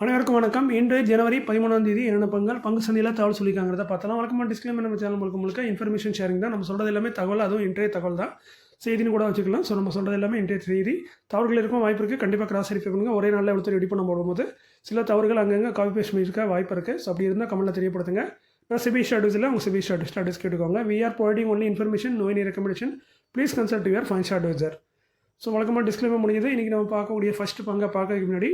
அனைவருக்கும் வணக்கம். இன்று ஜனவரி 13ஆம் தேதி என்னென்ன பங்கு சந்தையில் தகவல் சொல்லியிருக்காங்கிறத பார்த்தலாம். வழக்கமாக டிஸ்க்ளைமர் நம்ம சேனல் முழுக்க இன்ஃபர்மேஷன் ஷேரிங் தான். நம்ம சொல்கிறது எல்லாமே தகவல், அதுவும் இன்றைய தகவல் தான். செய்தின்னு கூட வச்சுக்கலாம். ஸோ நம்ம சொல்கிறது எல்லாமே இன்றைய செய்தி. தவறுகள் இருக்கும் வாய்ப்பு இருக்குது. கண்டிப்பாக கிராஸ் வெரிஃபை பண்ணுங்கள். ஒரே நாளில் எடுத்து ரெடி பண்ண போடும்போது சில தவறுகள் அங்கங்கே காப்பி பேஸ்ட் பண்ணியிருக்க வாய்ப்பு இருக்குது. ஸோ அப்படி இருந்தால் கமெண்ட்டில் தெரியப்படுத்துங்க. நான் சிபி ஸ்டாட்டஸ் இல்லை, உங்கள் சிபி ஸ்டாட்டஸ் கேட்டுக்கோங்க. We are providing only information, no any recommendation. Please consult your financial advisor. So வழக்கமாக டிஸ்க்ளைமர் முடிஞ்சது. இன்றைக்கி நம்ம பார்க்கக்கூடிய ஃபஸ்ட்டு பங்கை பார்க்கறதுக்கு முன்னாடி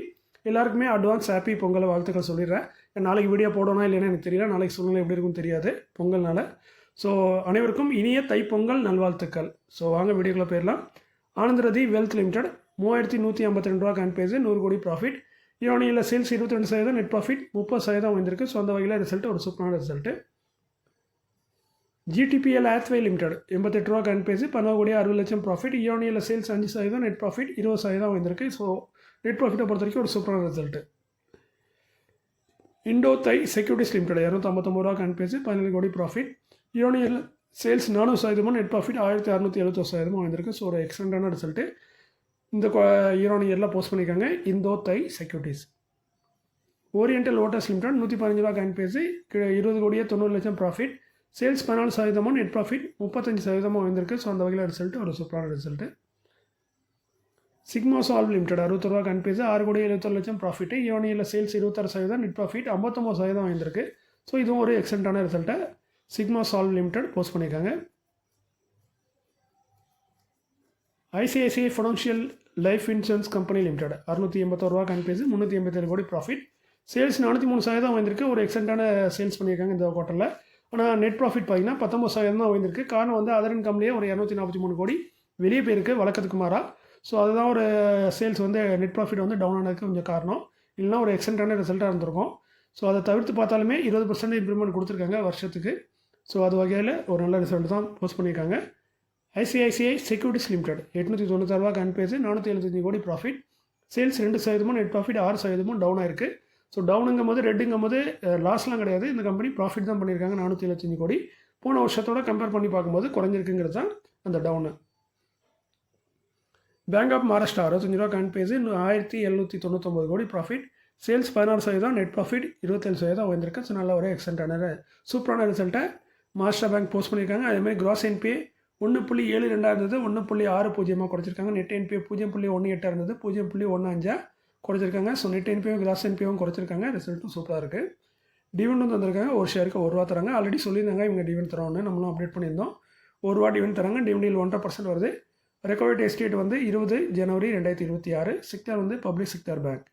எல்லாருக்குமே அட்வான்ஸ் ஹாப்பி பொங்கல் வாழ்த்துக்கள் சொல்லிடுறேன். நாளைக்கு வீடியோ போடணும் இல்லைன்னா எனக்கு தெரியல. நாளைக்கு சூழ்நிலை எப்படி இருக்குன்னு தெரியாது பொங்கல்னால. ஸோ அனைவருக்கும் இனிய தைப்பொங்கல் நல்வாழ்த்துக்கள். ஸோ வாங்க வீடியோக்குள்ளே போயிடலாம். ஆனந்தரதி வெல்த் லிமிடெட் 3152 ரூபா கேன் பேஜ், 100 கோடி ப்ராஃபிட். ஈரோனியில் சேல்ஸ் 22%, நெட் ப்ராஃபிட் 30% வந்திருக்கு. ஸோ அந்த வகையில் ரிசல்ட்டு ஒரு சூப்பரான ரிசல்ட்டு. GTPL ஆத்வே லிமிடெட் 88 ரூபா கேன் பேஜ், 14 கோடி 60 லட்சம் ப்ராஃபிட். ஈரோனியில் சேல்ஸ் 5%, நெட் ப்ராஃபிட் 20% வந்திருக்கு. ஸோ நெட் ப்ராஃபிட்டை பொறுத்த வரைக்கும் ஒரு சூப்பரான ரிசல்ட்டு. இண்டோ தை செக்யூரிட்டிஸ் லிமிடெட் 259 ரூபா கேன் பேஜ், 17 கோடி ப்ராஃபிட். ஈரோனியில் சேல்ஸ் 400%, நெட் ப்ராஃபிட் 1670% வந்திருக்கு. ஸோ ஒரு எக்ஸலண்ட்டான ரிசல்ட்டு இந்த ஈரோனியரில் போஸ்ட் பண்ணியிருக்காங்க இந்தோ தை செக்யூரிட்டிஸ். ஓரியண்டல் லோட்டஸ் லிமிடெட் 115 ரூபா கேன் பேஜ், 20 கோடியே 90 லட்சம் ப்ராஃபிட். சேல்ஸ் 14%, நெட் ப்ராஃபிட் 35% வந்திருக்கு. ஸோ அந்த வகையில் ரிசல்ட்டு ஒரு சூப்பரான ரிசல்ட்டு. சிக்மா சால்வ் லிமிடெட் 60 ரூபா கேன் பேஜ், 6 கோடி 71 லட்சம் ப்ராஃபிட். ஈரோனியில் சேல்ஸ் 26%, நெட் ப்ராஃபிட் 59% வந்திருக்கு. ஸோ இதுவும் ஒரு எக்ஸலண்ட்டான ரிசல்ட்டை சிக்மா சால்வ் லிமிடெட் போஸ்ட் பண்ணியிருக்காங்க. ICICI financial life insurance company limited 681 ரூபா கேன் பேஜ், 387 கோடி ப்ராஃபிட். சேல்ஸ் 403% வந்திருக்கு. ஒரு எக்ஸலண்ட்டான சேல்ஸ் பண்ணியிருக்காங்க இந்த குவார்ட்டரில். ஆனால் நெட் ப்ராஃபிட் பார்த்தீங்கன்னா 19% தான் வந்திருக்கு. காரணம் வந்து அதர் இன்கம்லேயே ஒரு 243 கோடி வெளியே போயிருக்கு வழக்கத்துக்கு மாறா. ஸோ அதுதான் ஒரு சேல்ஸ் வந்து நெட் ப்ராஃபிட் வந்து டவுன் ஆனதுக்கு கொஞ்சம் காரணம். இல்லைனா ஒரு எக்ஸலண்ட்டான ரிசல்ட்டாக இருந்திருக்கும். ஸோ அதை தவிர்த்து பார்த்தாலுமே 20% இம்ப்ரூவ்மெண்ட் கொடுத்துருக்காங்க வருஷத்துக்கு. ஸோ அது வகையில் ஒரு நல்ல ரிசல்ட் தான் போஸ்ட் பண்ணியிருக்காங்க. ICICI செக்யூரிட்டிஸ் லிமிடெட் 896 ரூபா கேன் பேஜ், 475 கோடி profit. Sales 2%, net profit 6% down ஆயிருக்கு. ஸோ டவுனுங்கும் போது ரெட்டுங்கும் போது லாஸ்லாம் கிடையாது. இந்த கம்பெனி ப்ராஃபிட் தான் பண்ணியிருக்காங்க 475 கோடி. போன வருஷத்தோட கம்பேர் பண்ணி பார்க்கும்போது குறைஞ்சிருக்குங்கிறது தான் அந்த டவுனு. பேங்க் ஆஃப் மகாராஷ்டிரா 65 ரூபா கேன் பேஜ், 1799 கோடி ப்ராஃபிட். சேல்ஸ் 16%, நெட் ப்ராஃபிட் 27% வந்திருக்கு. ஸோ நல்ல ஒரு எக்ஸலண்ட்டான சூப்பரான ரிசல்ட்டை மகாராஷ்டிரா பேங்க் போஸ்ட் பண்ணியிருக்காங்க. அதேமாதிரி கிராஸ் NPA 1.72 இருந்தது, 1.60 குறைச்சிருக்காங்க. நெட் NPA 0.18 இருந்தது, 0.15 குறைச்சிருக்காங்க. ஸோ நெட் NPA கிராஸ் NPAவும் குறைச்சிருக்காங்க. ரிசல்ட்டும் சூப்பராக இருக்குது. டிவிடெண்ட் வந்திருக்காங்க. ஒரு ஷேருக்கு 1 ரூபா தராங்க. ஆல்ரெடி சொல்லியிருந்தாங்க இவங்க டிவிடெண்ட் தரோன்னு, நம்மளும் அப்டேட் பண்ணியிருந்தோம். 1 ரூபா டிவிடெண்ட் தராங்க. டிவிடெண்டில் 1.5% வருது. ரெக்கவர்ட் எஸ்டேட் வந்து 20 ஜனவரி 2026. செக்டர் வந்து public sector bank.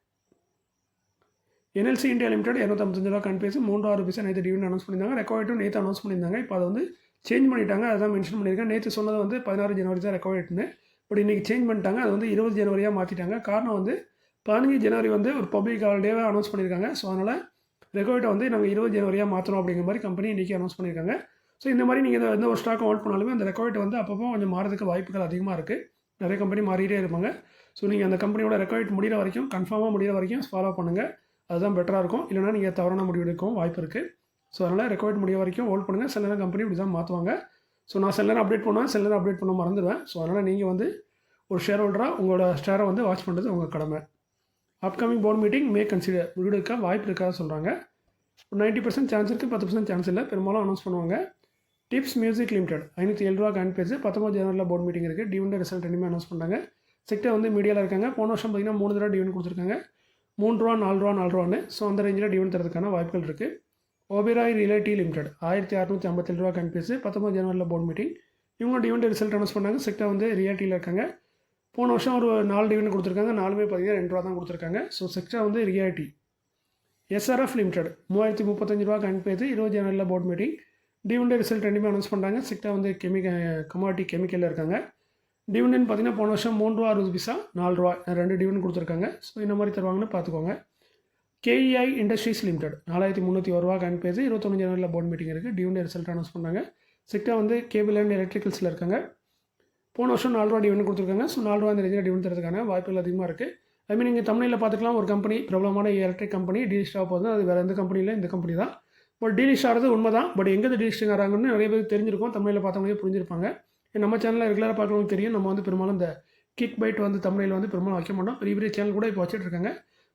NLC India limited 255 ரூபா கேன் பேஜ், 3.6 பைசா நேற்று டிவிடெண்ட் அனௌன்ஸ் பண்ணியிருந்தாங்க. ரெக்கவர்ட்டும் நேற்று அனௌன்ஸ் பண்ணியிருந்தாங்க. இப்போ அதை வந்து சேஞ்ச் பண்ணிட்டாங்க. அதான் மென்ஷன் பண்ணியிருக்கேன். நேற்று சொன்னது வந்து 16 ஜனவரி தான் ரெக்கவர்ட்னு. பட் இன்றைக்கி சேஞ்ச் பண்ணிட்டாங்க. அது வந்து 20 ஜனவரியாக மாற்றிட்டாங்க. காரணம் வந்து 15 ஜனவரி வந்து ஒரு பப்ளிக் ஹாலிடேவாக அனௌன்ஸ் பண்ணியிருக்காங்க. ஸோ அதனால் ரெக்கவர்ட்டை வந்து நாங்கள் 20 ஜனவரியாக மாற்றணும் அப்படிங்கிற மாதிரி கம்பெனி இன்றைக்கி அனௌன்ஸ் பண்ணியிருக்காங்க. ஸோ இந்த மாதிரி நீங்கள் எந்த ஒரு ஸ்டாக் ஹோல்ட் பண்ணாலுமே அந்த ரெக்கவர்ட் வந்து அப்பப்போ கொஞ்சம் மாறதுக்கு வாய்ப்புகள் அதிகமாக இருக்குது. நிறைய கம்பெனி மாறிட்டே இருப்பாங்க. ஸோ நீங்கள் அந்த கம்பெனியோட ரெக்கவர்ட் முடிகிற வரைக்கும், கன்ஃபார்மாக முடிகிற வரைக்கும் ஃபாலோ பண்ணுங்கள். அதுதான் பெட்டராக இருக்கும். இல்லைனா நீங்கள் தவறான முடிவு எடுக்கவும் வாய்ப்பு இருக்குது. ஸோ அதனால் ரெக்கவர்ட் முடிய வரைக்கும் ஹோல்ட் பண்ணுங்கள். சில நேரம் கம்பெனி இப்படி தான் மாற்றுவாங்க. ஸோ நான் சில நேரம் அப்டேட் பண்ணுவேன், சில நேரம் அப்டேட் பண்ண மறந்துடுவேன். ஸோ அதனால் நீங்கள் வந்து ஒரு ஷேர் ஹோல்டராக உங்களோட ஷேரை வந்து வாட்ச் பண்ணுறது உங்கள் கடமை. அப்கமிங் போர்ட் மீட்டிங் மே கன்சிடர் முடிவு எடுக்க வாய்ப்பு இருக்காது சொல்கிறாங்க. 90% சான்ஸ் இருக்குது, 10% சான்ஸ் இல்லை. பெரும்பாலும் அனௌன்ஸ் பண்ணுவாங்க. டிப்ஸ் மியூசிக் லிமிடெட் 507 ரூபா கேன் பேஜ், 19 ஜனவரியில் போர்ட் மீட்டிங் இருக்குது. டிவிடெண்ட் ரிசல்ட் ரெண்டுமே அனௌன்ஸ் பண்ணாங்க. செக்டர் வந்து மீடியாவில் இருக்காங்க. போன வருஷம் பார்த்திங்கன்னா 3 தடவை டிவிடெண்ட் கொடுத்துருக்காங்க. 3 ரூபா 4 ரூபா 4 ரூபான்னு. ஸோ அந்த ரேஞ்சில் டிவிடெண்ட் தரதுக்கான வாய்ப்புகள் இருக்குது. ஓபெராய் ரியல்டி லிமிடெட் 1657 ரூபா கேன் பேஜ், 19 ஜனவரியில் போர்ட் மீட்டிங். இவங்க டிவிடெண்ட் ரிசல்ட் அனௌன்ஸ் பண்ணாங்க. செக்டர் வந்து ரியாலிட்டியில் இருக்காங்க. போன வருஷம் ஒரு 4 டிவிடெண்ட் கொடுத்துருக்காங்க. 4மே பார்த்தீங்கன்னா 2 ரூபா தான் கொடுத்துருக்காங்க. ஸோ செக்டர் வந்து ரியாலிட்டி. SRF லிமிடெட் 3035 ரூபா கேன் பேஜ், 20 ஜனவரியில் போர்ட் மீட்டிங். டிவிடெண்ட் ரிசல்ட் ரெண்டுமே அனௌன்ஸ் பண்ணுறாங்க. செக்டர் வந்து கமாடிட்டி கெமிக்கலில் இருக்காங்க. டிவிடெண்ட் பார்த்தீங்கன்னா போன வருஷம் 3 ரூபா 60 பைசா, 4 ரூபா 2 டிவிடெண்ட் கொடுத்துருக்காங்க. ஸோ இந்த மாதிரி தருவாங்கன்னு பார்த்துக்கோங்க. KEI இண்டஸ்ட்ரீஸ் லிமிடெட் 4301 ரூபா கேன் பேஜ், 21 ஜனவரியில் போர்ட் மீட்டிங் இருக்குது. டிவிடெண்ட் ரிசல்ட் அனௌன்ஸ் பண்ணாங்க. செக்டர் வந்து கேபிள் அண்ட் எலக்ட்ரிக்கல்ஸில் இருக்காங்க. போன வருஷம் 4 ரூபா டிவிடெண்ட் கொடுத்துருக்காங்க. ஸோ 4 ரூபா இந்த ரேஞ்சில் டிவிடெண்ட் தரதுக்கான வாய்ப்புகள் அதிகமாக இருக்குது. ஐ நீங்கள் தமிழில் பார்த்துக்கலாம். ஒரு கம்பெனி பிரபலமான எலக்ட்ரிக் கம்பெனி டீலிஸ்ட் ஆக போகுது. அது வேறு எந்த கம்பெனியில் இந்த கம்பெனி தான். பட் டீலிஸ்ட் ஆகிறது உண்மை தான். பட் எங்கே டீலிஸ்டிங் ஆகிறாங்கன்னு நிறைய பேர் தெரிஞ்சிருக்கும். தமிழில் பார்த்தவங்களே புரிஞ்சிருப்பாங்க. நம்ம சேனலில் ரெகுலராக பார்க்குறவங்களுக்கு தெரியும். நம்ம வந்து பெரும்பாலும் இந்த கிக் பைட் வந்து தமிழில் வந்து பெரும்பாலும் வைக்க மாட்டோம். பெரிய பெரிய சேனல் கூட இப்போ வச்சுட்டு இருக்காங்க.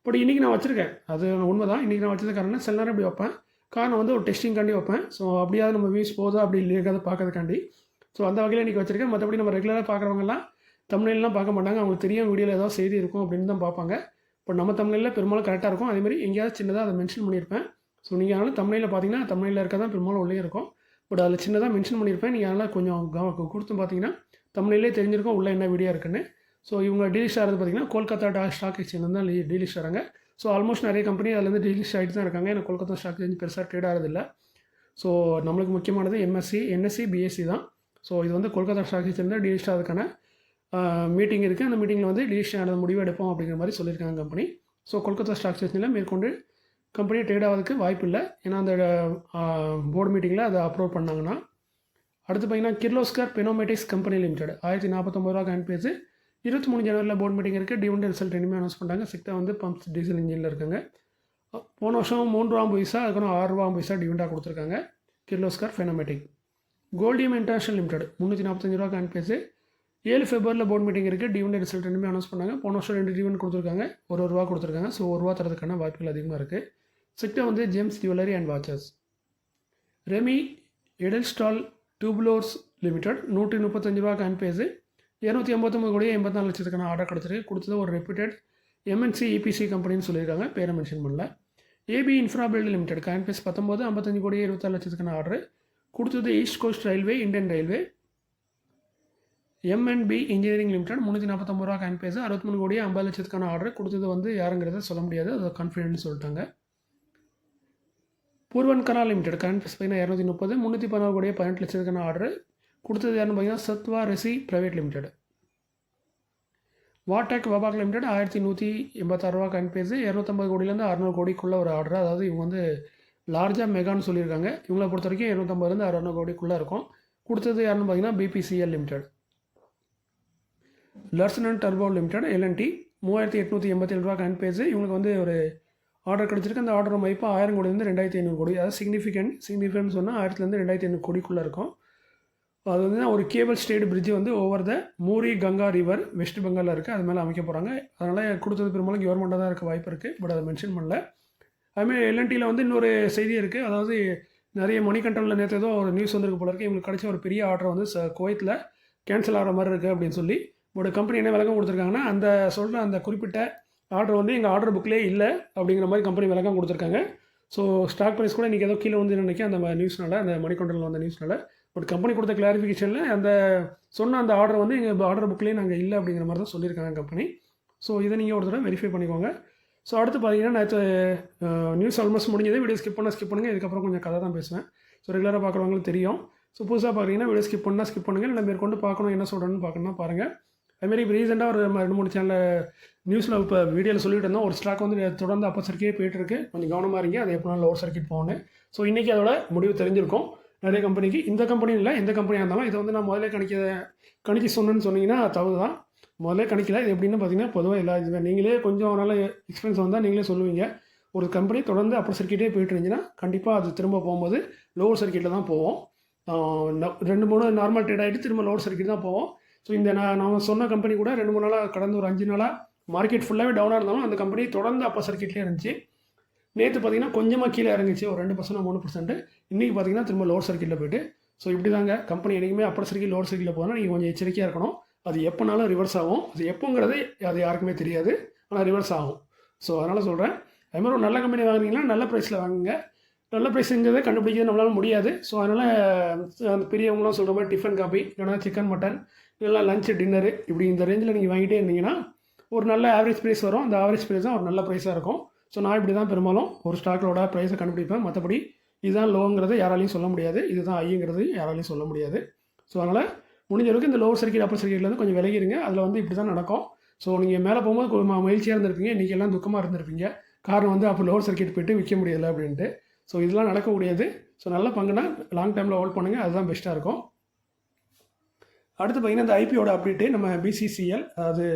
பட் இன்றைக்கி நான் வச்சுருக்கேன், அது உண்மை தான். இன்றைக்கி நான் வச்சது காரணம் சில நேரம் இப்படி வைப்பேன். காரணம் வந்து ஒரு டெஸ்டிங்காண்டி வைப்பேன். ஸோ அப்படியாவது நம்ம வியூஸ் போதா அப்படி இல்லையாவது பார்க்கறதுக்காண்டி. ஸோ அந்த வகையில் இன்றைக்கி வச்சுருக்கேன். மற்றபடி நம்ம ரெகுலராக பார்க்குறவங்கலாம் தம்ப்நெயில்லாம் பார்க்க மாட்டாங்க. அவங்களுக்கு தெரியும் வீடியோவில் ஏதாவது செய்தி இருக்கும் அப்படின்னு தான் பார்ப்பாங்க. பட் நம்ம தம்ப்நெயிலில் பெரும்பாலும் கரெக்டாக இருக்கும். அதேமாதிரி எங்கேயாவது சின்னதாக அதை மென்ஷன் பண்ணியிருப்பேன். ஸோ நீங்கள் அதனால் தம்ப்நெயிலில் பார்த்தீங்கன்னா தம்ப்நெயிலில் இருக்க தான் பெரும்பாலும் உள்ளே இருக்கும். பட் அதில் சின்னதாக மென்ஷன் பண்ணியிருப்பேன். நீங்கள் அதனால் கொஞ்சம் கொடுத்து பார்த்தீங்கன்னா தம்ப்நெயிலே தெரிஞ்சிருக்கும் உள்ளே என்ன வீடியோ இருக்குன்னு. ஸோ இவங்க டீலிஸ்ட் ஆகிறது பார்த்தீங்கன்னா கொல்கத்தா ஸ்டாக் எக்ஸ்சேஞ்ச் தான் டீலிஸ்ட் ஆகிறாங்க. ஸோ ஆல்மோஸ்ட் நிறைய கம்பெனி அதுலேருந்து டீலிஸ்ட் ஆகிட்டு தான் இருக்காங்க. ஏன்னா கொல்கத்தா ஸ்டாக் எக்ஸ்சேஞ்ச் பெருசாக ட்ரேட் ஆகிறதில்ல. ஸோ நம்மளுக்கு முக்கியமானது என்எஸ்சி பிஎஸ்சி தான். ஸோ இது வந்து கொல்கத்தா ஸ்டாக் எக்ஸ்சேஞ்ச் தான் டீலிஸ்ட் ஆகிறதுக்கான மீட்டிங் இருக்குது. அந்த மீட்டிங்கில் வந்து டீலிஸ்ட் ஆனது முடிவு எடுப்போம் அப்படிங்கிற மாதிரி சொல்லியிருக்காங்க கம்பெனி. ஸோ கொல்கத்தா ஸ்டாக் எக்ஸ்சேஞ்சில் மேற்கொண்டு கம்பெனி ட்ரேட் ஆகிறதுக்கு வாய்ப்பு இல்லை. ஏன்னா அந்த போர்டு மீட்டிங்கில் அதை அப்ரோட் பண்ணாங்கன்னா. அடுத்து பார்த்தீங்கன்னா கிர்லோஸ்கர் பெனோமேட்டிக்ஸ் கம்பெனி லிமிடெட் 1049 ரூபா காயின் பேஸு. 23 ஜனவரியில் போர்டு மீட்டிங் இருக்குது. டிவிடெண்ட் ரிசல்ட் இனிமேல் அனௌன்ஸ் பண்ணுறாங்க. செக்டர் வந்து பம்ப்ஸ் டீசல் இன்ஜினில் இருக்காங்க. போன வருஷம் 3 ரூபா பைசா, அதுக்கப்புறம் 6 ரூபா பைசா டிவிடெண்டாக கொடுத்துருக்காங்க கிர்லோஸ்கர் பெனோமேட்டிக். கோல்டியம் இன்டர்நேஷனல் லிமிடெட் 345 ரூபா காயின் பேஸு. 7 ஃபெப்ரவரியில் போர்டு மீட்டிங் இருக்குது. டிவிடெண்ட் ரிசல்ட் இனிமேல் அனௌன்ஸ் பண்ணாங்க. போன வருஷம் 2 டிவிடெண்ட் கொடுத்துருக்காங்க. ஒரு ரூபா கொடுத்துருக்காங்க. ஸோ 1 ரூபா தரதுக்கான வாய்ப்புகள் அதிகமாக இருக்குது. செக்டர் வந்து gems jewellery and watches. Remi Edelstahl Tubulars limited 135 ரூபா காயின் பேஸு. 289 கோடியே 84 லட்சத்துக்கான ஆர்டர் கிடச்சிருக்கு. கொடுத்தது ஒரு ரெப்யூட்டட் எம்என்சி இபிசி கம்பெனின்னு சொல்லியிருக்காங்க. பேரை மென்ஷன் பண்ணல. AB infra build limited coin base 19 55 கோடியே 26 லட்சத்துக்கான ஆர்டர் கொடுத்தது east coast railway, Indian railway. MNB engineering limited 349 ரூபா காயின் பேஸ் 63 கோடியே 50 லட்சத்துக்கான ஆர்டர் கொடுத்தது வந்து யாருங்கிறத சொல்ல முடியாது, அதை கான்ஃபிடென்ட்னு சொல்லிட்டாங்க. பூர்வன் கனா லிமிடெட் காயின் பேஸ் பார்த்தீங்கன்னா 230 316 கோடியே 18 லட்சத்துக்கான ஆர்டர் கொடுத்தது யாருன்னு பார்த்தீங்கன்னா சத்வா ரெசி பிரைவேட் லிமிடெட். வாடெக் வபாக் லிமிடெட் 1186 ரூபா காயின் பேஸு. 250 கோடியிலேருந்து 600 கோடிக்குள்ளே ஒரு ஆர்டர். அதாவது இவங்க வந்து லார்ஜாக மெகான்னு சொல்லியிருக்காங்க. இவங்களை பொறுத்த வரைக்கும் 250 600 கோடிக்குள்ளே இருக்கும். கொடுத்தது யாருன்னு பார்த்தீங்கன்னா பிபிசிஎல் லிமிடெட். லர்சன் அண்ட் டர்போ லிமிடெட் எல்என்டி 3887 ரூபா காயின் பேஸு. இவங்களுக்கு வந்து ஒரு ஆர்டர் கிடச்சிருக்கு. அந்த ஆர்டர் மதிப்பு 1000 கோடியிலேருந்து 2500 கோடி. அதாவது சிக்னிஃபிகன்ட் சொன்னால் 1000லேருந்து 2500 கோடிக்குள்ளே இருக்கும். அது வந்து ஒரு கேபிள் ஸ்டேட் பிரிட்ஜ் வந்து ஓவர் த மூரி கங்கா ரிவர் வெஸ்ட் பெங்காலில் இருக்குது. அது மேலே அமைக்க போகிறாங்க. அதனால் கொடுத்தது பெரும்பாலும் கவர்மெண்ட்டாக தான் இருக்க வாய்ப்பு இருக்குது. பட் அதை மென்ஷன் பண்ணல. அதுமாதிரி எல்என்டியில் வந்து இன்னொரு செய்தி இருக்குது. அதாவது நிறைய மணி கண்ட்ரோலில் நேற்று ஏதோ ஒரு நியூஸ் வந்துருக்கு போல இருக்குது. இவங்களுக்கு கிடைச்ச ஒரு பெரிய ஆர்டர் வந்து குவைத்தில் கேன்சல் ஆகிற மாதிரி இருக்குது அப்படின்னு சொல்லி ஒரு கம்பெனி என்ன விளக்கம் கொடுத்துருக்காங்கன்னா, அந்த சொல்கிற அந்த குறிப்பிட்ட ஆர்டர் வந்து எங்கள் ஆர்டர் புக்லேயே இல்லை அப்படிங்கிற மாதிரி கம்பெனி விளக்கம் கொடுத்துருக்காங்க. ஸோ ஸ்டாக் ப்ரைஸ் கூட இன்றைக்கி ஏதோ கீழே வந்து நினைக்கிறேன் அந்த நியூஸ்னால், அந்த மணி கண்ட்ரோலில் வந்த நியூஸ்னால். பட் கம்பெனி கொடுத்த கிளாரிஃபிகேஷனில் அந்த சொன்ன அந்த ஆர்டர் வந்து எங்கள் ஆர்டர் புக்லேயே நாங்கள் இல்லை அப்படிங்கிற மாதிரி தான் சொல்லியிருக்காங்க கம்பெனி. ஸோ இதை நீங்கள் ஒரு தடவை வெரிஃபை பண்ணிக்கோங்க. ஸோ அடுத்து பார்த்தீங்கன்னா நேற்று நியூஸ் ஆல்மோஸ்ட் முடிஞ்சது. வீடியோ ஸ்கிப் பண்ணுங்கள். இதுக்கப்புறம் கொஞ்சம் கதை தான் பேசுவேன். ஸோ ரெகுலராக பார்க்குறவங்களுக்கு தெரியும். ஸோ புதுசாக பார்க்குறீங்கன்னா வீடியோ ஸ்கிப் பண்ணுங்கள். இல்லை மேற்கொண்டு பார்க்கணும் என்ன சொல்கிறேன்னு பார்க்கணுன்னா பாருங்கள். அதுமாரி இப்போ ரீசெண்டாக ஒரு 2-3 சேனலில் நியூஸில் இப்போ வீடியோவில் சொல்லிட்டு இருந்தோம். ஒரு ஸ்டாக் வந்து தொடர்ந்து அப்பர் சர்க்கிட்டே போயிட்டு இருக்கு. கொஞ்சம் கவனமாக இருங்க. அது எப்போனாலும் லோவர் சர்க்கிட் போகணும். ஸோ இன்றைக்கி அதோட முடிவு தெரிஞ்சிருக்கும் நிறைய கம்பெனிக்கு. இந்த கம்பெனி இல்லை, எந்த கம்பெனியாக இருந்தாலும் இதை வந்து நான் முதல்ல கணிக்க சொன்னேன்னு சொன்னீங்கன்னா தவறு தான். முதல்ல கணிக்கல. இது எப்படின்னு பார்த்தீங்கன்னா பொதுவாக எல்லா இது நீங்களே கொஞ்சம் நல்ல எக்ஸ்பென்ஸ் வந்தால் நீங்களே சொல்லுவீங்க. ஒரு கம்பெனி தொடர்ந்து அப்பர் சர்க்கிட்டே போயிட்டு இருந்துச்சுன்னா கண்டிப்பாக அது திரும்ப போகும்போது லோவர் சர்க்கிட்டில் தான் போவோம். 2-3 நார்மல் ட்ரேட் ஆகிட்டு திரும்ப லோவர் சர்க்கிட் தான் போவோம். ஸோ இந்த நான் சொன்ன கம்பெனி கூட 2-3 நாளாக கடந்த ஒரு 5 நாளாக மார்க்கெட் ஃபுல்லாகவே டவுனாக இருந்தாலும் அந்த கம்பெனி தொடர்ந்து அப்பர் சர்க்கிட்லேயே இருந்துச்சு. நேற்று பார்த்தீங்கன்னா கொஞ்சமாக கீழே இறங்கிச்சு, ஒரு 2% 3%. இன்றைக்கி பார்த்தீங்கன்னா திரும்ப லோவர் சர்க்கிட்டில் போய்ட்டு. ஸோ இப்படி தாங்க கம்பெனி என்றைக்குமே அப்பர் சர்க்கிட் லோவர் சர்க்கிட்டில் போனால் நீங்கள் கொஞ்சம் எச்சரிக்கையாக இருக்கணும். அது எப்போனாலும் ரிவர்ஸ் ஆகும். அது எப்போங்கிறது அது யாருக்குமே தெரியாது, ஆனால் ரிவர்ஸ் ஆகும். ஸோ அதனால் சொல்கிறேன், அதுமாதிரி ஒரு நல்ல கம்பெனி வாங்குறீங்கன்னா நல்ல ப்ரைஸில் வாங்குங்க. நல்ல ப்ரைஸுங்கிறத கண்டுபிடிக்கிறது நம்மளால் முடியாது. ஸோ அதனால் அந்த பெரியவங்களாம் சொல்கிற மாதிரி டிஃபன் காபி இல்லைனா சிக்கன் மட்டன் இல்லைனா லஞ்சு டின்னரு இப்படி இந்த ரேஞ்சில் நீங்கள் வாங்கிட்டே இருந்தீங்கன்னா ஒரு நல்ல ஆவரேஜ் ப்ரைஸ் வரும். அந்த ஆவரேஜ் ப்ரைஸ் தான் ஒரு நல்ல ப்ரைஸாக இருக்கும். ஸோ நான் இப்படி தான் பெரும்பாலும் ஒரு ஸ்டாக்கோட ப்ரைஸை கண்டுபிடிப்பேன். மற்றபடி இதுதான் லோங்கிறது யாராலையும் சொல்ல முடியாது, இதுதான் ஐங்கிறது யாராலையும் சொல்ல முடியாது. ஸோ அதனால் முடிஞ்ச அளவுக்கு இந்த லோவர் சர்க்கிட் அப்பர் சர்க்கிட்லேருந்து கொஞ்சம் விலகிருங்க. அதில் வந்து இப்படி தான் நடக்கும். ஸோ நீங்கள் மேலே போகும்போது மகிழ்ச்சியாக இருந்திருப்பீங்க, இன்றைக்கி எல்லாம் துக்கமாக இருந்திருப்பீங்க. காரணம் வந்து அப்போ லோவர் சர்க்கிட் போய்ட்டு விற்க முடியலை அப்படின்ட்டு. ஸோ இதெல்லாம் நடக்கக்கூடியது. ஸோ நல்ல பங்குனா லாங் டைமில் ஹோல்ட் பண்ணுங்கள், அதுதான் பெஸ்ட்டாக இருக்கும். அடுத்து பார்த்திங்கன்னா இந்த ஐபியோட அப்டேட்டு நம்ம பிசிசிஎல், அதாவது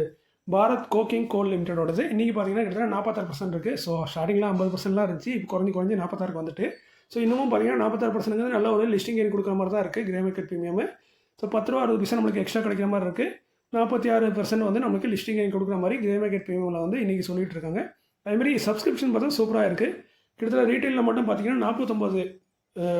பாரத் கோக்கிங் கோல் லிமிட்டடோடது. இன்றைக்கி பார்த்திங்கன்னா கிட்டத்தட்ட 46% இருக்குது. ஸோ ஸ்டார்டிங்கில் 50%லாம் இருந்துச்சு, இப்போ குறைஞ்சி 46 வந்துட்டு. ஸோ இன்னமும் பார்த்திங்கன்னா 46% நல்ல ஒரு லிஸ்டிங் ஏறி கொடுக்குற மாதிரி தான் இருக்குது கிரே மார்க்கெட் ப்ரீமியம். ஸோ 10 ரூபா 60 பைசா நம்மளுக்கு எக்ஸ்ட்ரா கிடைக்கிற மாதிரி இருக்குது. 46% வந்து நம்மளுக்கு லிஸ்டிங் ஏறி கொடுக்குற மாதிரி கிரே மார்க்கெட் ப்ரீமியமில் வந்து இன்றைக்கி சொல்லிகிட்டு இருக்காங்க. அதேமாதிரி சப்ஸ்கிரிப்ஷன் பார்த்தா சூப்பராக இருக்குது. கிட்டத்தட்ட ரீட்டெயிலில் மட்டும் பார்த்தீங்கன்னா 49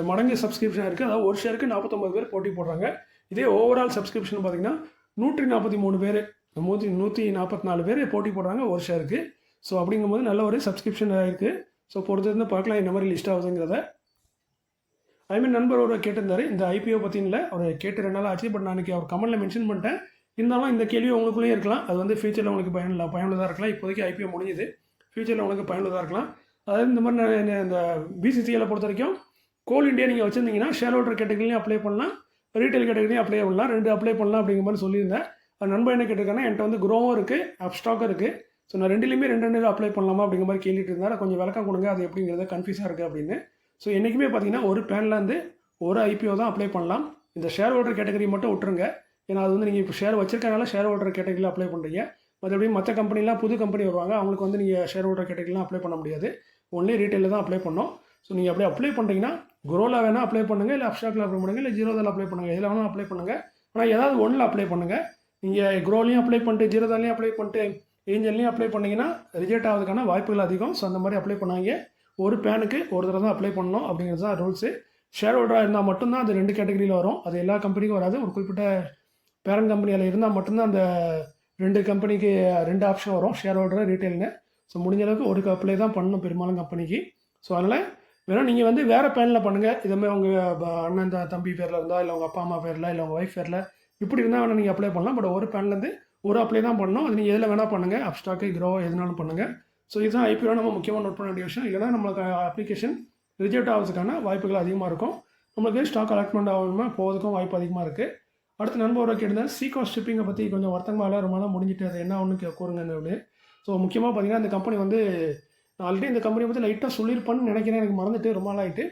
மடங்கு சப்ஸ்கிரிப்ஷன் இருக்குது. அதாவது ஒரு ஷேருக்கு 49 பேர் போட்டி போடுறாங்க. இதே ஓவரால் சப்ஸ்கிரிப்ஷன் பார்த்தீங்கன்னா 143 பேர் 144 பேர் போட்டி போடுறாங்க ஒரு ஷேருக்கு. ஸோ அப்படிங்கும்போது நல்ல ஒரு சப்ஸ்கிரிப்ஷன் இருக்குது. ஸோ பொறுத்திருந்து பார்க்கலாம் என்ன மாதிரி லிஸ்ட் ஆகுதுங்கிறத. அதுமாதிரி நண்பர் ஒரு கேட்டிருந்தார் இந்த ஐபிஓ பற்றினில்ல, அவர் கேட்டு 2 நாள் ஆச்சு. பட் நான் அவர் கமெண்ட்டில் மென்ஷன் பண்ணிட்டேன். இருந்தாலும் இந்த கேள்வி உங்களுக்குள்ளேயே இருக்கலாம். அது வந்து ஃபியூச்சரில் உங்களுக்கு பயனுள்ளதாக இருக்கலாம். இப்போதைக்கு ஐபிஓ முடிஞ்சுது, ஃபியூச்சரில் உங்களுக்கு பயனுள்ளதாக இருக்கலாம். அதாவது இந்த மாதிரி இந்த பிசிசிஎலை பொறுத்த வரைக்கும் கோல் இண்டியா நீங்கள் வச்சுருந்தீங்கன்னா ஷேர் ஹோல்டர் கேட்டகரிலையும் அப்ளை பண்ணலாம், ரீட்டைல் கேட்டகரிலையும் அப்ளை பண்ணலாம். 2 அப்ளை பண்ணலாம் அப்படிங்கிற மாதிரி சொல்லியிருந்தேன். அது நண்பர் என்ன கேட்டிருக்காங்கன்னா என்கிட்ட வந்து க்ரோவும் இருக்குது, அப்ஸ்டாக்கும் இருக்குது. ஸோ நான் 2லையுமே 2 அப்ளை பண்ணலாமா அப்படிங்கிற மாதிரி கேட்டுட்டு இருந்தால் கொஞ்சம் விளக்கம் கொடுங்க, அது எப்படிங்கிறது கன்ஃபியூஸாக இருக்குது அப்படின்னு. ஸோ என்றைக்குமே பார்த்தீங்கன்னா ஒரு பிளான்லேருந்து ஒரு ஐபிஓ தான் அப்ளை பண்ணலாம். இந்த ஷேர் ஹோல்டர் கேட்டகரி மட்டும் விட்டுருங்க. ஏன்னா அது வந்து நீங்கள் இப்போ ஷேர் வச்சிருக்கனால ஷேர் ஹோல்டர் கேட்டகரியில் அப்ளை பண்ணுறீங்க. மற்றபடி மற்ற கம்பெனிலாம் புது கம்பெனி வருவாங்க, அவங்களுக்கு வந்து நீங்கள் ஷேர் ஹோல்டர் கேட்டகரிலாம் அப்ளை பண்ண முடியாது. ஒன்லி ரீட்டைலில் தான் அப்ளை பண்ணோம். ஸோ நீங்கள் அப்படியே அப்ளை பண்ணுறீங்கன்னா குரோவில் வேணால் அப்ளை பண்ணுங்கள், இல்லை அப்ஸ்டாக்கில் அப்ளை பண்ணுங்கள், இல்லை ஜீரோதாவில் அப்ளை பண்ணுங்கள். எதில் வேணால் அப்ளை பண்ணுங்கள். ஆனால் ஏதாவது ஒன்றில் அப்ளை பண்ணுங்கள். நீங்கள் க்ரோலையும் அப்ளை பண்ணிட்டு ஜீரோதாலையும் அப்ளை பண்ணிட்டு ஏஞ்சல்லையும் அப்ளை பண்ணிங்கன்னா ரிஜெக்ட் ஆகிறதுக்கான வாய்ப்புகள் அதிகம். ஸோ அந்த மாதிரி அப்ளை பண்ணாங்க. ஒரு பேனுக்கு ஒரு தடவை தான் அப்ளை பண்ணணும் அப்படிங்கிறது தான் ரூல்ஸு. ஷேர் ஹோல்டராக இருந்தால் மட்டும்தான் அது 2 கேட்டகரியில் வரும். அது எல்லா கம்பெனிக்கும் வராது. ஒரு குறிப்பிட்ட பேரண்ட் கம்பெனியில் இருந்தால் மட்டும்தான் அந்த 2 கம்பெனிக்கு 2 ஆப்ஷன் வரும், ஷேர் ஹோல்டர் ரீட்டைல்னு. ஸோ முடிஞ்ச அளவுக்கு ஒரு அப்ளை தான் பண்ணணும் பெரும்பாலும் கம்பெனிக்கு. ஸோ அதனால் வேணால் நீங்கள் வந்து வேறு பேனில் பண்ணுங்கள். இதுமாதிரி உங்கள் அண்ணன் தம்பி பேரில் இருந்தால், இல்லை உங்கள் அப்பா அம்மா பேரில், இல்லை உங்கள் ஒய்ஃப் பேரில் இப்படி இருந்தால் வேணால் நீங்கள் அப்ளை பண்ணலாம். பட் ஒரு பேன்லேருந்து ஒரு அப்ளை தான் பண்ணணும். அது நீங்கள் எதில் வேணால் பண்ணுங்கள், அப்ஸ்டாக்கு க்ரோ எதுனாலும் பண்ணுங்கள். ஸோ இதுதான் ஐபிஓ நம்ம முக்கியமாக நோட் பண்ண வேண்டிய விஷயம். இல்லைனா நம்மளுக்கு அப்ளிகேஷன் ரிஜெக்ட் ஆகிறதுக்கான வாய்ப்புகள் அதிகமாக இருக்கும். நம்மளுக்கு ஸ்டாக் அலாட்மெண்ட் ஆகணுமா போகிறதுக்கும் வாய்ப்பு அதிகமாக இருக்குது. அடுத்த நண்பரோட கேட்டிருந்தேன் சீகாஸ்ட் ஷிப்பிங்கை பற்றி கொஞ்சம் வருத்தமாக ரொம்ப நாள் முடிஞ்சிட்டு அது என்ன ஒன்று கூறுங்க அப்படின்னு. ஸோ முக்கியமாக பார்த்தீங்கன்னா இந்த கம்பெனி வந்து ஆல்ரெடி இந்த கம்பெனி பற்றி லைட்டாக சொல்லியிருப்பான்னு நினைக்கிறேன், எனக்கு மறந்துட்டு ரொம்ப நாள் ஆகிட்டு.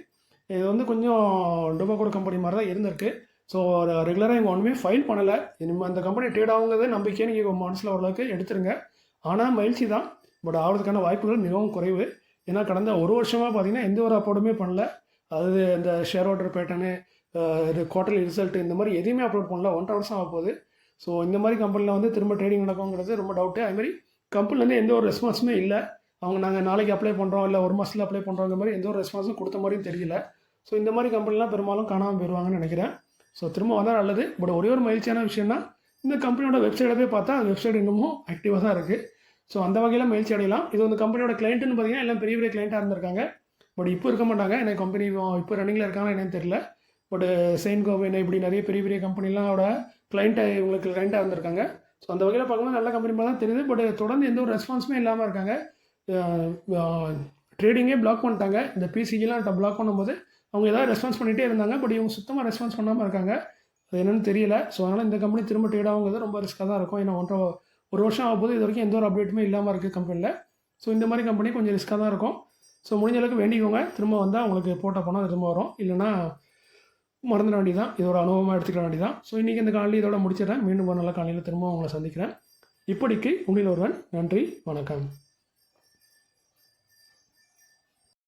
இது வந்து கொஞ்சம் டொபாக்கோ கம்பெனி மாதிரி தான் இருந்திருக்கு. ஸோ ரெகுலராக இங்கே ஒன்றுமே ஃபைல் பண்ணலை. இனிமேல் அந்த கம்பெனி ட்ரேட் ஆகுங்கிறத நம்பிக்கையை நீங்கள் மனசில் ஓரளவுக்கு எடுத்துருங்க. ஆனால் மகிழ்ச்சி தான், பட் ஆகிறதுக்கான வாய்ப்புகள் மிகவும் குறைவு. ஏன்னா கடந்த ஒரு வருஷமாக பார்த்தீங்கன்னா எந்த ஒரு அப்லோடுமே பண்ணல. அதாவது இந்த share holder pattern, quarterly result இந்த மாதிரி எதையுமே அப்லோட் பண்ணல. 1.5 வருஷம் ஆக போகுது. ஸோ இந்த மாதிரி கம்பெனியில் வந்து திரும்ப ட்ரேடிங் நடக்குங்கிறது ரொம்ப டவுட்டு. அதுமாதிரி கம்பெனிலேருந்து எந்த ஒரு ரெஸ்பான்ஸுமே இல்லை. அவங்க நாங்கள் நாளைக்கு அப்ளை பண்ணுறோம், இல்லை ஒரு மாதத்தில் அப்ளை பண்ணுறோங்கிற மாதிரி எந்த ஒரு ரெஸ்பான்ஸும் கொடுத்த மாதிரியும் தெரியல. ஸோ இந்த மாதிரி கம்பெனிலாம் பெரும்பாலும் காணாமல் போயிடுவாங்கன்னு நினைக்கிறேன். ஸோ திரும்ப வந்தால் நல்லது. பட் ஒரே ஒரு மகிழ்ச்சியான விஷயம்னா இந்த கம்பெனியோட வெப்சைட்டை போய் பார்த்தா அந்த வெப்சைட் இன்னமும் ஆக்டிவாக தான் இருக்குது. ஸோ அந்த வகையில் மகிழ்ச்சி அடையலாம். இது வந்து கம்பெனியோட கிளைண்ட்டுன்னு பார்த்தீங்கன்னா எல்லாம் பெரிய பெரிய கிளைண்ட்டாக இருந்திருக்காங்க. பட் இப்போ இருக்க மாட்டாங்க. எனக்கு கம்பெனி இப்போ ரன்னிங்கில் இருக்காங்களா என்னன்னு தெரியல. பட் செயின்கோ இப்படி நிறைய பெரிய பெரிய கம்பெனிலாம் கிளைண்ட்டை இவங்களுக்கு கிளைண்ட்டாக இருந்திருக்காங்க. ஸோ அந்த வகையில் பார்க்கும்போது நல்ல கம்பெனி மாதிரி தான் தெரியுது. பட் தொடர்ந்து எந்த ஒரு ரெஸ்பான்ஸுமே இல்லாமல் இருக்காங்க. ட்ரேடிங்கே பிளாக் பண்ணிட்டாங்க. இந்த பிசிஜிலாம் பிளாக் பண்ணும்போது அவங்க ஏதாவது ரெஸ்பான்ஸ் பண்ணிகிட்டே இருந்தாங்க. பட் இவங்க சுத்தமாக ரெஸ்பான்ஸ் பண்ணாமல் இருக்காங்க. அது என்னென்னு தெரியல. ஸோ அதனால் இந்த கம்பெனி திரும்ப ட்ரேட் ஆகுங்கிறது ரொம்ப ரிஸ்க்காக தான் இருக்கும். ஏன்னா ஒரு வருஷம் ஆகும்போது இது வரைக்கும் எந்த ஒரு அப்டேட்டுமே இல்லாமல் இருக்குது கம்பெனியில். ஸோ இந்த மாதிரி கம்பெனி கொஞ்சம் ரிஸ்க்காக தான் இருக்கும். ஸோ முடிஞ்ச அளவுக்கு வேண்டிக்கோங்க. திரும்ப வந்தால் உங்களுக்கு போட்டால் போனால் அது திரும்ப வரும். இல்லைனா மறந்துட வேண்டியதான். இது ஒரு அனுபவமாக எடுத்துக்கிற வேண்டியதான். ஸோ இன்றைக்கி இந்த காலையில் இதோட முடிச்சிடறேன். மீண்டும் ஒரு நல்ல காலையில் திரும்ப உங்களை சந்திக்கிறேன். இப்படிக்கு உங்களில் ஒருவன். நன்றி, வணக்கம்.